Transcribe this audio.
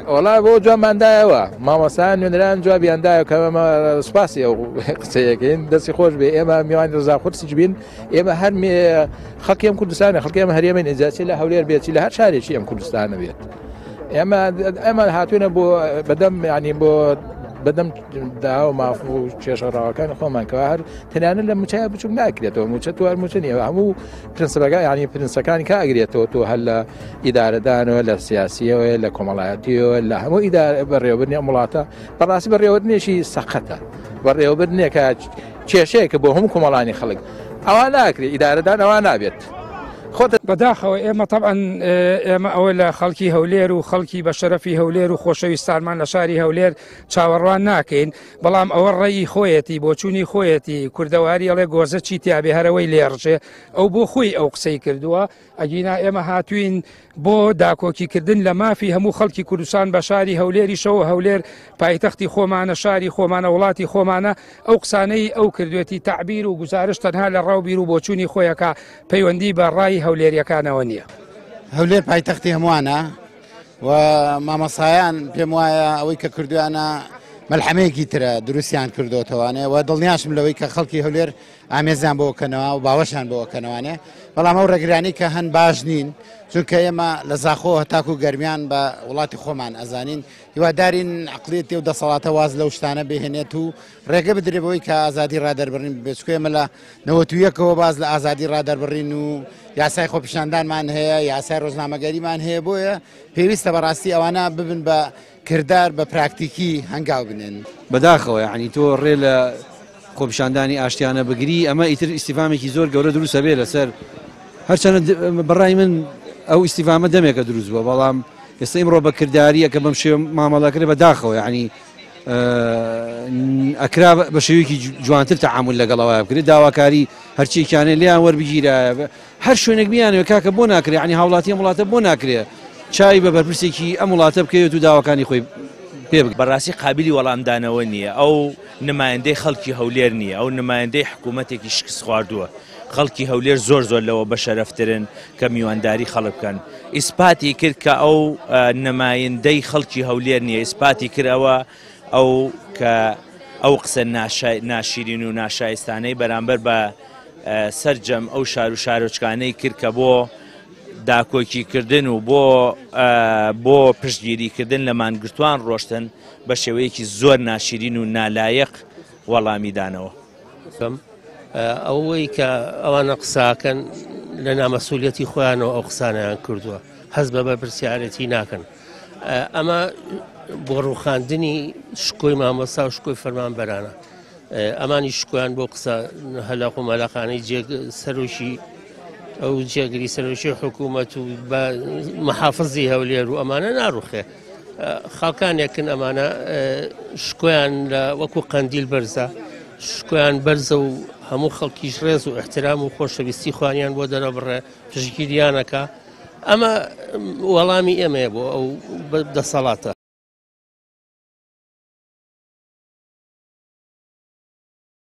وڵای بۆ جوانماندایەوە مامۆستایان نوێنەران جوابیاندایە کەمە سوپاسی ئەو قسەیەکەین دەستی خۆش بێ ئێمە میوانی ڕزاخورسیج بین ئێمە هەر خەڵکی ئەم کوردستانە خەڵکی ئێمە هەرێمە نێجاچی لە هەولێر بێتی لە هەر شارێکی ئەم کوردستانە بێت ئێمە هاتوونە بۆ بەدەم ینی بۆ بەدەم دا و ماف و کێشەڕاوەکانی خۆمانکەوە هەر تەنانە لە موچای بچووک ناکرێتەوە موچە توار موچە نیە هەموو پرنسپەکە ینی پرنسەکانی کا ئەگرێتەوە تۆ هەر لە ئیدارەدانەوە لە سیاسیەوە لە کۆمەڵایەتیەوە لە هەموو بەڕێوەبرنی وڵاتە بەڕاستی بەڕێوەبرنێکی سەقەتە بەڕێوەبرنێکە کێشەیەکە بۆ هەموو کۆمەڵانی خەڵک ئەوە ناکرێت ئیدارەدان ئەوە نابێت بەداخەوە ئێمە طبعاً ئێمە ئەوە لە خەڵکی هەولێر و خەڵکی بە شەرەفی هەولێر و خۆشەویستانمان لە شاری هەولێر چاوەڕوان ناکەین بەڵام ئەوە ڕێی خۆیەتی بۆ چوونی خۆیەتی کوردەواری ئەڵێ گۆزە چی تیابێ هەرەوەی لێڕژێ ئەو بۆ خۆی ئەو قسەی کردووە ئەگینا ئێمە هاتوین بۆ داکۆکیکردن لە مافی هەموو خەڵکی کوردستان بە شاری هەولێریشەوە هەولێر پایتەختی خۆمانە شاری خۆمانە وڵاتی خۆمانە ئەو قسانەی ئەو کردوێتی تعبیر و گزارش تەنها لە ڕاوبیر و بۆ چوونی خۆیەکە پەیوەندی بە ڕای هەولێریەکانەوە نییە. هەولێر پایتەختی هەمووانە و مامەسایان پێم وایە ئەوەی کە کردویانە مەلحەمەیەکی ترە دروستیان کردوتەوانێ و دڵنیاشم لەوەی کە خەڵکی هەولێر ئامێزیان بۆکەنەوە و باوەشان بۆکەنەوەنێ بەڵام ئەو ڕێگرانی کە هەن باش نین چونکە ئێمە لە زاخۆ هەتاکو گەرمیان بە وڵاتی خۆمان ئەزانین هیوادارین عقلێتی و دەسەڵاتە واز لەو شتانە بهێنێت و ڕێگە بدرێ بەوەی کە ئازادی ڕادەربڕین بچکو ئێمە لە 91ەوە باز لە ئازادی ڕادەربڕین و یاسای خۆپیشاندانمان هەیە یاسای ڕۆژنامەگەریمان هەیە بۆیە پێویستە بەڕاستی ئەوانە ببن بە کردار بە پراکتیکی هەنگاو بنێن بەداخەوە یعنی تۆ ڕێ لە خۆپیشاندانی ئاشتیانە بگری ئەمە ئیتر ئیسیفامێکی زۆر گەورە دروستە بێ لەسەر هەرچەنە بەڕای من ئەو ئیسیفامە دەمێکە دروست بووە بەڵام ئێستا ئیمڕۆ بە کرداریە کە بەم شێوە مامەڵەکرێ بەداخەوە یعنی ئەکرا بە شێوەیەکی جوانتر تەعامل لەگەڵەوە بکرێت داواکاری هەرچیکیانێ لیان وەربگیرە هەر شوێنێک بیانەوە کاکە بۆ ناکرێت ینی هاوڵاتی ئەم وڵاتە بۆ ناکرێت چای بە بەرپرسێکی ئەم وڵاتە بکەوێت و داواکانی خۆی پێ بکە بەڕاستی قابلی وەڵامدانەوە نییە ئەو نمایندەی خەڵکی هەولێر نییە ئەو نمایندەی حکوومەتێکی شکست خواردووە خەڵکی هەولێر زۆر لەوە بە شەرەفترن کە میوانداری خەڵک بکەن ئیسپاتی کرد کە ئەو نمایندەی خەڵکی هەولێر نییە ئیسپاتی کردەوە ئەو کە ئەو قسە ناشیرین و ناشایستانەی بەرامبەر بە سەرجەم ئەو شار و شارۆچکانەی کرد کە بۆ داکۆکیکردن و بۆ پشتگیریکردن لە مانگرتوان ڕۆشتن بە شێوەیەکی زۆر ناشیرین و نالایەق وەڵامی دانەوە. ئەوەی کە ئەوانە قساکەن لە نامەسوولەتی خۆیانەوە ئەو قسانیان کردووە هەست بە بەرپرسیارەتی ناکەن ئەمە بۆ ڕووخاندنی شکۆی مامۆستا و شکۆی فەرمانبەرانە ئەمانی شکۆیان بۆ قسە هەلاق و مەلاقانەی سەرۆشی ئەو جێگری سەرۆشی حکوومەت و بە محافزی هەولێر و ئەمانە ناڕوخێ خاڵکانێکن ئەمانە شکۆیان لە وەکو قەندیل بەرزە شکۆیان بەرزە و هەموو خەڵکیش ڕێز و احترام و خۆشەویستی خوانیان بۆ دەرەبڕێ پشتگیریانەکە ئەمە وەڵامی ئێمەیە بۆ ئەو دەسەڵاتە.